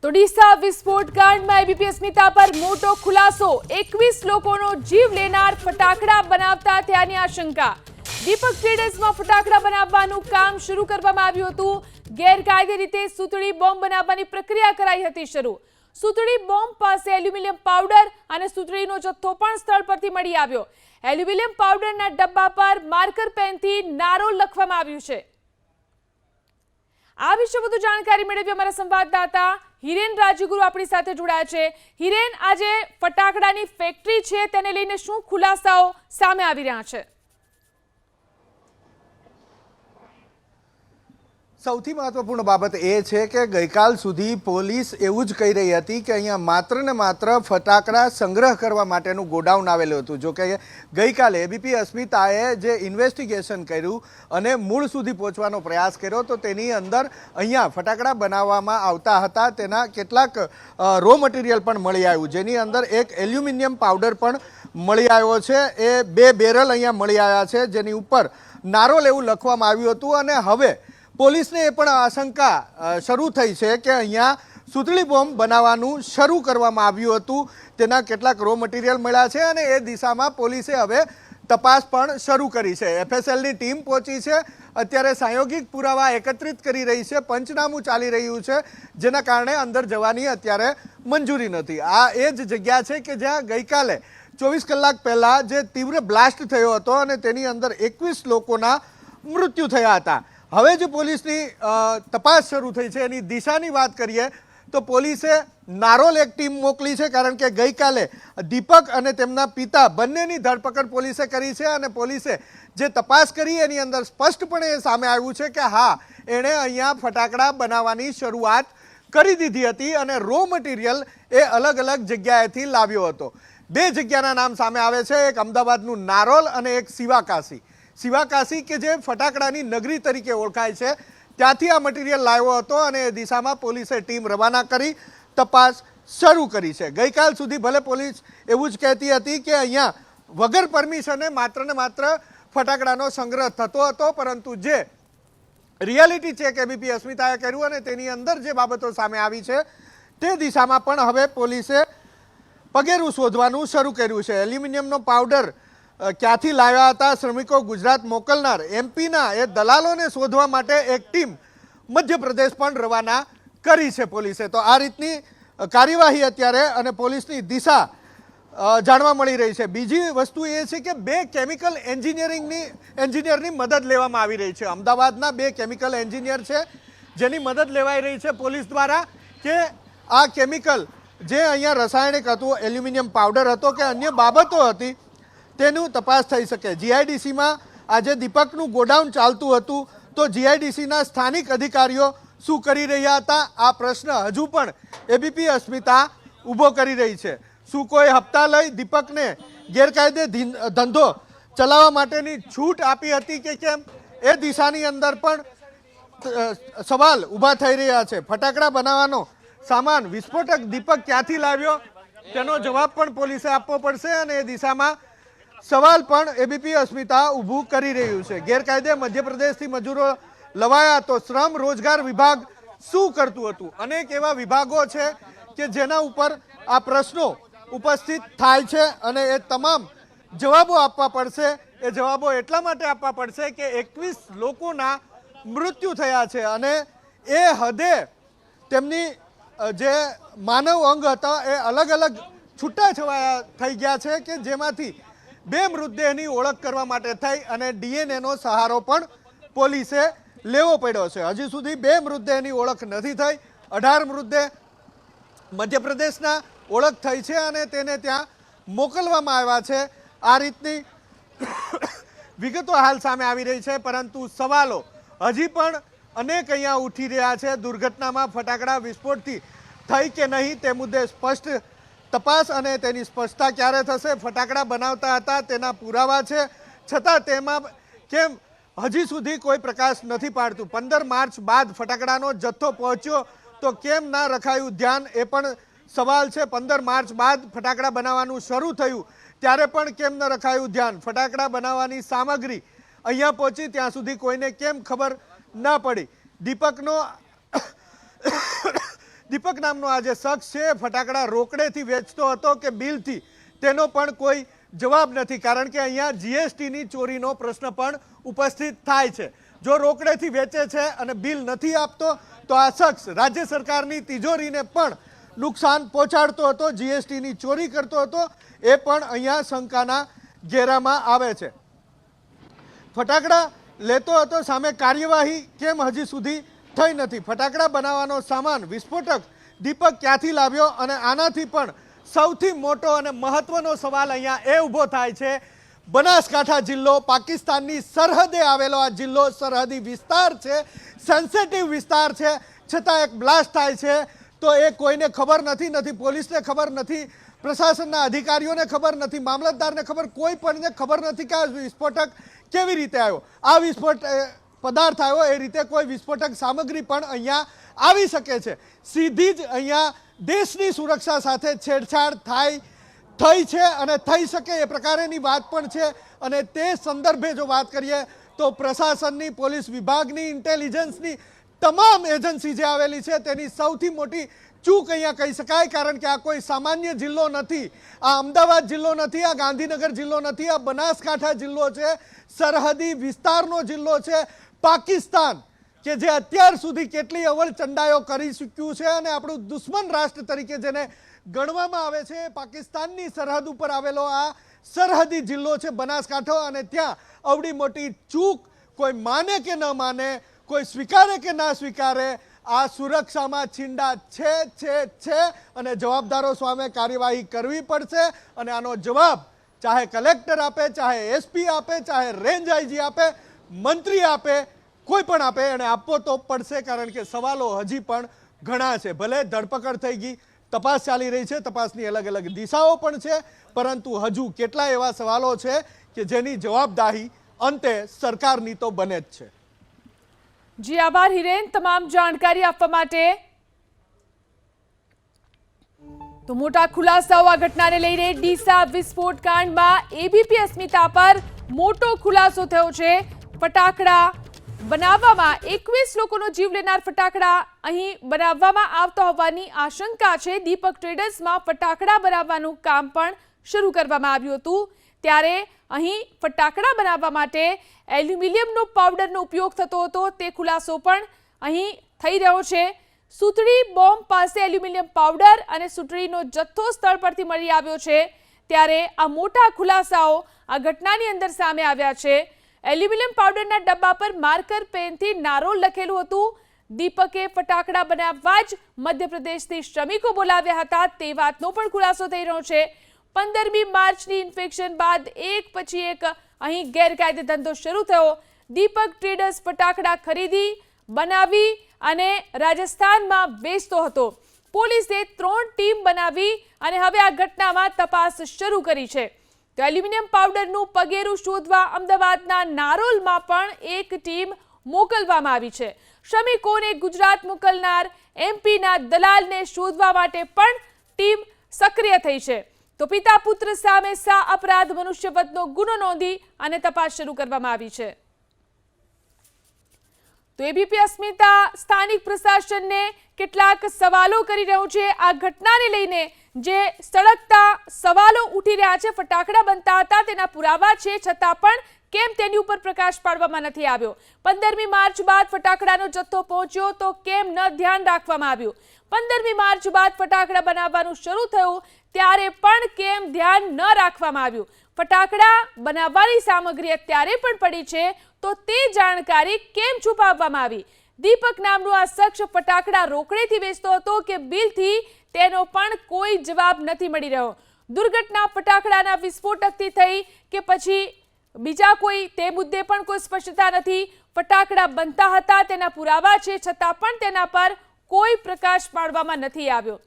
તો ડીસા વિસ્ફોટકાંડમાં એબીપી અસ્મિતા પર મોટો ખુલાસો 21 લોકોનો જીવ લેનાર ફટાકડા બનાવતા થયાની આશંકા। દીપક ટ્રેડર્સમાં ફટાકડા બનાવવાનું કામ શરૂ કરવામાં આવ્યું હતું। ગેરકાયદે રીતે સુતળી બોમ્બ બનાવવાની પ્રક્રિયા કરાઈ હતી શરૂ। સુતળી બોમ્બ પાસે એલ્યુમિનિયમ પાવડર અને સુતળીનો જથ્થો પણ સ્થળ પરથી મળી આવ્યો। એલ્યુમિનિયમ પાવડરના ડબ્બા પર માર્કર પેનથી નારોલ લખવામાં આવ્યું છે। આ વિશે વધુ જાણકારી મેળવી અમારા સંવાદદાતા હિરેન રાજગુરુ આપણી સાથે જોડાયા છે। હિરેન, આજે ફટાકડાની ફેક્ટરી છે તેને લઈને શું ખુલાસાઓ સામે આવી રહ્યા છે? સૌથી મહત્વપૂર્ણ બાબત એ છે કે ગઈકાલ સુધી પોલીસ એવું જ કહી રહી હતી કે અહીંયા માત્ર ને માત્ર ફટાકડા સંગ્રહ કરવા માટેનું ગોડાઉન આવેલું હતું। જો કે ગઈકાલે એબીપી અસ્મિતાએ જે ઇન્વેસ્ટિગેશન કર્યું અને મૂળ સુધી પહોંચવાનો પ્રયાસ કર્યો તો તેની અંદર અહીંયા ફટાકડા બનાવવામાં આવતા હતા તેના કેટલાક રો મટીરિયલ પણ મળી આવ્યું, જેની અંદર એક એલ્યુમિનિયમ પાવડર પણ મળી આવ્યો છે। એ 2 બેરલ અહીંયા મળી આવ્યા છે, જેની ઉપર નારોલ એવું લખવામાં આવ્યું હતું। અને હવે પોલીસને એ પણ આશંકા શરૂ થઈ છે કે અહીંયા સુતળી બોમ્બ બનાવવાનું શરૂ કરવામાં આવ્યું હતું, તેના કેટલાક રો મટીરિયલ મળ્યા છે અને એ દિશામાં પોલીસે હવે તપાસ પણ શરૂ કરી છે। એફએસએલની ટીમ પહોંચી છે, અત્યારે સાયોગિક પુરાવા એકત્રિત કરી રહી છે, પંચનામું ચાલી રહ્યું છે, જેના કારણે અંદર જવાની અત્યારે મંજૂરી નથી। આ એ જ જગ્યા છે કે જ્યાં ગઈકાલે 24 કલાક પહેલાં જે તીવ્ર બ્લાસ્ટ થયો હતો અને તેની અંદર 21 લોકોના મૃત્યુ થયા હતા। હવે જે પોલીસની તપાસ શરૂ થઈ છે એની દિશાની વાત કરીએ તો પોલીસે નારોલ એક ટીમ મોકલી છે, કારણ કે ગઈકાલે દીપક અને તેમના પિતા બંનેની ધરપકડ પોલીસે કરી છે અને પોલીસે જે તપાસ કરી એની અંદર સ્પષ્ટપણે એ સામે આવ્યું છે કે હા, એણે અહીંયા ફટાકડા બનાવવાની શરૂઆત કરી દીધી હતી અને રો મટીરિયલ એ અલગ અલગ જગ્યાએથી લાવ્યો હતો। 2 જગ્યાના નામ સામે આવે છે, એક અમદાવાદનું નારોલ અને એક શિવાકાશી કે જે ફટાકડાની નગરી તરીકે ઓળખાય છે, ત્યાંથી આ મટીરિયલ લાવ્યો હતો અને એ દિશામાં પોલીસે ટીમ રવાના કરી તપાસ શરૂ કરી છે। ગઈકાલ સુધી ભલે પોલીસ એવું જ કહેતી હતી કે અહીંયા વગર પરમિશને માત્ર ને માત્ર ફટાકડાનો સંગ્રહ થતો હતો, પરંતુ જે રિયાલિટી ચેક એબીપી અસ્મિતાએ કર્યું અને તેની અંદર જે બાબતો સામે આવી છે તે દિશામાં પણ હવે પોલીસે પગેરું શોધવાનું શરૂ કર્યું છે। એલ્યુમિનિયમનો પાવડર ક્યાંથી લાવ્યા હતા શ્રમિકો ગુજરાત મોકલનાર એમપીના એ દલાલોને શોધવા માટે એક ટીમ મધ્યપ્રદેશ પણ રવાના કરી છે પોલીસે। તો આ રીતની કાર્યવાહી અત્યારે અને પોલીસની દિશા જાણવા મળી રહી છે। બીજી વસ્તુ એ છે કે 2 કેમિકલ એન્જિનિયરની મદદ લેવામાં આવી રહી છે। અમદાવાદના 2 કેમિકલ એન્જિનિયર છે જેની મદદ લેવાઈ રહી છે પોલીસ દ્વારા કે આ કેમિકલ જે અહીંયા રાસાયણિક હતું, એલ્યુમિનિયમ પાવડર હતો કે અન્ય બાબતો હતી, તેનું તપાસ થઈ શકે। જીઆઈડીસીમાં આજે દીપકનું ગોડાઉન ચાલતું હતું તો જીઆઈડીસીના સ્થાનિક અધિકારીઓ શું કરી રહ્યા હતા, આ પ્રશ્ન હજુ પણ એબીપી અસ્મિતા ઊભો કરી રહી છે। શું કોઈ હપ્તા લઈ દીપકને ગેરકાયદે ધંધો ચલાવવા માટેની છૂટ આપી હતી કે કેમ, એ દિશાની અંદર પણ સવાલ ઊભા થઈ રહ્યા છે। ફટાકડા બનાવવાનો સામાન વિસ્ફોટક દીપક ક્યાંથી લાવ્યો તેનો જવાબ પણ પોલીસે આપવો પડશે અને એ દિશામાં સવાલ પણ એબીપી અસ્મિતા ઊભું કરી રહ્યું છે। ગેરકાયદે મધ્યપ્રદેશથી મજૂરો લવાયા તો શ્રમ રોજગાર વિભાગ શું કરતું હતું? અનેક એવા વિભાગો છે કે જેના ઉપર આ પ્રશ્નો ઉપસ્થિત થાય છે અને એ તમામ જવાબો આપવા પડશે। એ જવાબો એટલા માટે આપવા પડશે કે 21 લોકોના મૃત્યુ થયા છે અને એ હદે તેમની જે માનવ અંગ હતા એ અલગ અલગ છૂટાછવાયા થઈ ગયા છે કે જેમાંથી 2 મૃતદેહની ઓળખ કરવા માટે થઈ અને ડીએનએનો સહારો પણ પોલીસે લેવો પડ્યો છે। હજી સુધી 2 મૃતદેહની ઓળખ નથી થઈ, 18 મૃતદેહ મધ્યપ્રદેશના ઓળખ થઈ છે અને તેને ત્યાં મોકલવામાં આવ્યા છે। આ રીતની વિગતો હાલ સામે આવી રહી છે, પરંતુ સવાલો હજી પણ અનેક અહીંયા ઉઠી રહ્યા છે। દુર્ઘટનામાં ફટાકડા વિસ્ફોટથી થઈ કે નહીં તે મુદ્દે સ્પષ્ટ તપાસ અને તેની સ્પષ્ટતા ક્યારે થશે? ફટાકડા બનાવતા હતા તેના પુરાવા છે, છતાં તેમાં કેમ હજી સુધી કોઈ પ્રકાશ નથી પાડતું? 15 માર્ચ બાદ ફટાકડાનો જથ્થો પહોંચ્યો તો કેમ ના રખાયું ધ્યાન, એ પણ સવાલ છે। 15 માર્ચ બાદ ફટાકડા બનાવવાનું શરૂ થયું ત્યારે પણ કેમ ન રખાયું ધ્યાન? ફટાકડા બનાવવાની સામગ્રી અહીંયા પહોંચી ત્યાં સુધી કોઈને કેમ ખબર ના પડી? દીપક નામનો આ જે શખ્સ છે ફટાકડા રોકડેથી વેચતો હતો કે બિલથી, તેનો પણ કોઈ જવાબ નથી. કારણ કે અહીંયા જીએસટીની ચોરીનો પ્રશ્ન પણ ઉપસ્થિત થાય છે. જો રોકડેથી વેચે છે અને બિલ નથી આપતો તો આ શખ્સ રાજ્ય સરકારની તિજોરીને પણ નુકસાન પહોંચાડતો હતો, જીએસટીની ચોરી કરતો હતો, એ પણ અહીંયા શંકાના ઘેરામાં આવે છે. ફટાકડા લેતો હતો, સામે કાર્યવાહી કેમ હજી સુધી થઈ નથી? ફટાકડા બનાવવાનો સામાન વિસ્ફોટક દીપક ક્યાંથી લાવ્યો? અને આનાથી પણ સૌથી મોટો અને મહત્વનો સવાલ અહીંયા એ ઊભો થાય છે, બનાસકાંઠા જિલ્લો પાકિસ્તાનની સરહદે આવેલો આ જિલ્લો સરહદી વિસ્તાર છે, સેન્સિટિવ વિસ્તાર છે, છતાં એક બ્લાસ્ટ થાય છે તો એ કોઈને ખબર નથી પોલીસને ખબર નથી, પ્રશાસનના અધિકારીઓને ખબર નથી, મામલતદારને ખબર, કોઈ પણને ખબર નથી કે આ વિસ્ફોટક કેવી રીતે આવ્યો. આ વિસ્ફોટ પદાર્થ આવ્યો એ રીતે કોઈ વિસ્ફોટક સામગ્રી પણ અહીંયા આવી શકે છે. સીધી જ અહીંયા દેશની સુરક્ષા સાથે છેડછાડ થઈ છે અને થઈ શકે એ પ્રકારેની વાત પણ છે. અને તે સંદર્ભે જો વાત કરીએ તો પ્રશાસનની, પોલીસ વિભાગની, ઇન્ટેલિજન્સની તમામ એજન્સી જે આવેલી છે તેની સૌથી મોટી ચૂક અહીંયા કહી શકાય. કારણ કે આ કોઈ સામાન્ય જિલ્લો નથી, આ અમદાવાદ જિલ્લો નથી, આ ગાંધીનગર જિલ્લો નથી, આ બનાસકાંઠા જિલ્લો છે, સરહદી વિસ્તારનો જિલ્લો છે. પાકિસ્તાન કે જે અત્યાર સુધી કેટલી અવળચંડાઈઓ કરી ચૂક્યું છે અને આપણું દુશ્મન રાષ્ટ્ર તરીકે જેને ગણવામાં આવે છે, પાકિસ્તાનની સરહદ ઉપર આવેલો આ સરહદી જિલ્લો છે બનાસકાંઠો. અને ત્યાં અવડી મોટી ચૂક, કોઈ માને કે ન માને, કોઈ સ્વીકારે કે ના સ્વીકારે, આ સુરક્ષામાં છીંડા છે અને જવાબદારો સામે કાર્યવાહી કરવી પડશે. અને આનો જવાબ ચાહે કલેક્ટર આપે, ચાહે એસપી આપે, ચાહે રેન્જ આઈજી આપે, મંત્રી આપે, કોઈ પણ આપે, એને આપવો તો પડશે. કારણ કે સવાલો હજી પણ ઘણા છે. ભલે ધરપકડ થઈ ગઈ, તપાસ ચાલી રહી છે, તપાસની અલગ અલગ દિશાઓ પણ છે, પરંતુ હજુ કેટલા એવા સવાલો છે કે જેની જવાબદારી અંતે સરકારની તો બને જ છે. જી આભાર હિરેન, તમામ જાણકારી આપવા માટે. તો મોટા ખુલાસાઓ આ ઘટનાને લઈને ડીસા વિસ્ફોટ કાંડમાં એબીપી અસ્મિતા પર મોટો ખુલાસો થયો છે. ફટાકડા બનાવવામાં 21 લોકોનો જીવ લેનાર ફટાકડા અહીં બનાવવામાં આવતા હોવાની આશંકા છે. દીપક ટ્રેડર્સમાં ફટાકડા બનાવવાનું કામ પણ શરૂ કરવામાં આવ્યું હતું, ત્યારે અહીં ફટાકડા બનાવવા માટે એલ્યુમિનિયમનો પાવડરનો ઉપયોગ થતો હતો, તે ખુલાસો પણ અહીં થઈ રહ્યો છે. સૂતળી બોમ્બ પાસે એલ્યુમિનિયમ પાવડર અને સૂતળીનો જથ્થો સ્થળ પરથી મળી આવ્યો છે, ત્યારે આ મોટા ખુલાસાઓ આ ઘટનાની અંદર સામે આવ્યા છે. એલ્યુમિનિયમ પાવડરના ડબ્બા પર માર્કર પેનથી નારોલ લખેલું હતું. દીપકે ફટાકડા બનાવવા જ મધ્યપ્રદેશથી શ્રમિકો બોલાવ્યા હતા, તે વાતનો પણ ખુલાસો થઈ રહ્યો છે. 15મી માર્ચની ઇન્ફેક્શન બાદ એક પછી એક અહીં ગેરકાયદે ધંધો શરૂ થયો. દીપક ટ્રેડર્સ ફટાકડા ખરીદી, બનાવી અને રાજસ્થાનમાં વેચતો હતો. પોલીસે 3 ટીમ બનાવી અને હવે આ ઘટનામાં તપાસ શરૂ કરી છે. તો એલ્યુમિનિયમ પાવડરનું પગેરું શોધવા અમદાવાદના નારોલમાં પણ એક ટીમ મોકલવામાં આવી છે. શ્રમિકોને ગુજરાત મોકલનાર એમપીના દલાલને શોધવા માટે પણ ટીમ સક્રિય થઈ છે. તો પિતા પુત્ર સામે અપરાધ મનુષ્યવધનો ગુનો નોંધી અને તપાસ શરૂ કરવામાં આવી છે. તો એબીપી અસ્મિતા સ્થાનિક પ્રશાસનને કેટલાક સવાલો કરી રહ્યું છે. આ ઘટનાને લઈને જે સળગતા સવાલો ઉઠી રહ્યા છે, ફટાકડા બનતા હતા તેના પુરાવા છે, છતાં પણ કેમ તેની ઉપર પ્રકાશ પાડવામાં નથી આવ્યો? 15મી માર્ચ બાદ ફટાકડાનો જથ્થો પહોંચ્યો તો કેમ ન ધ્યાન રાખવામાં આવ્યું? 15મી માર્ચ બાદ ફટાકડા બનાવવાનું શરૂ થયું ત્યારે પણ કેમ ધ્યાન ન રાખવામાં આવ્યું? ફટાકડા બનાવવાની સામગ્રી અત્યારે પણ પડી છે તો તે જાણકારી કેમ છુપાવવામાં આવી? દીપક નામનો આ શખ્સ ફટાકડા રોકડેથી વેચતો હતો કે બિલથી, તેનો પણ કોઈ જવાબ નથી મળી રહ્યો. દુર્ઘટના ફટાકડાના વિસ્ફોટકથી થઈ કે પછી બીજા કોઈ, તે મુદ્દે પણ કોઈ સ્પષ્ટતા નથી. ફટાકડા બનતા હતા તેના પુરાવા છે, છતાં પણ તેના પર કોઈ પ્રકાશ પાડવામાં નથી આવ્યો.